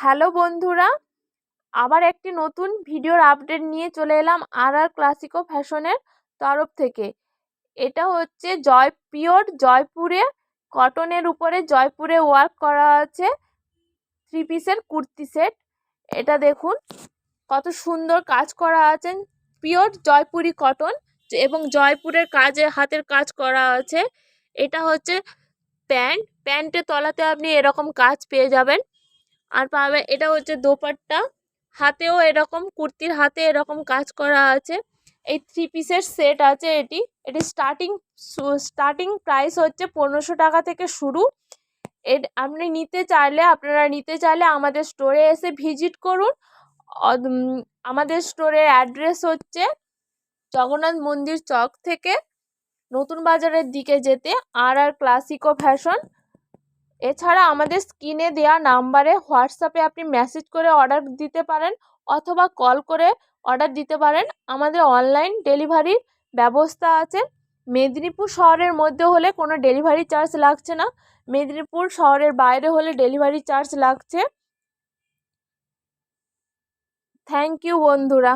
Hello বন্ধুরা, আবার একটি নতুন ভিডিওর আপডেট নিয়ে চলে এলাম আর ক্লাসিকো ফ্যাশনের তরফ থেকে। এটা হচ্ছে জয়পুরে কটনের উপরে জয়পুরে ওয়ার্ক করা আছে 3 পিসের কুর্তি সেট। এটা দেখুন কত সুন্দর কাজ করা আছে, পিওর জয়পুরি কটন এবং জয়পুরের কাজে হাতের কাজ করা আছে। এটা হচ্ছে প্যান্টের তলাতে আপনি এরকম কাজ পেয়ে যাবেন। আর পাবে এটা হচ্ছে দোপাট্টা, হাতেও এরকম কুর্তির হাতে এরকম কাজ করা আছে। এই 3 পিসের সেট আছে। এটি স্টার্টিং প্রাইস হচ্ছে 1500 টাকা থেকে শুরু। আপনারা নিতে চাইলে আমাদের স্টোরে এসে ভিজিট করুন। আমাদের স্টোরের অ্যাড্রেস হচ্ছে জগন্নাথ মন্দির চক থেকে নতুন বাজারের দিকে যেতে আর ক্লাসিকো ফ্যাশন। এছাড়া আমাদের স্ক্রিনে দেওয়া নাম্বারে হোয়াটসঅ্যাপে আপনি মেসেজ করে অর্ডার দিতে পারেন অথবা কল করে অর্ডার দিতে পারেন। আমাদের অনলাইন ডেলিভারির ব্যবস্থা আছে। মেদিনীপুর শহরের মধ্যে হলে কোনো ডেলিভারি চার্জ লাগছে না, মেদিনীপুর শহরের বাইরে হলে ডেলিভারি চার্জ লাগছে। থ্যাংক ইউ বন্ধুরা।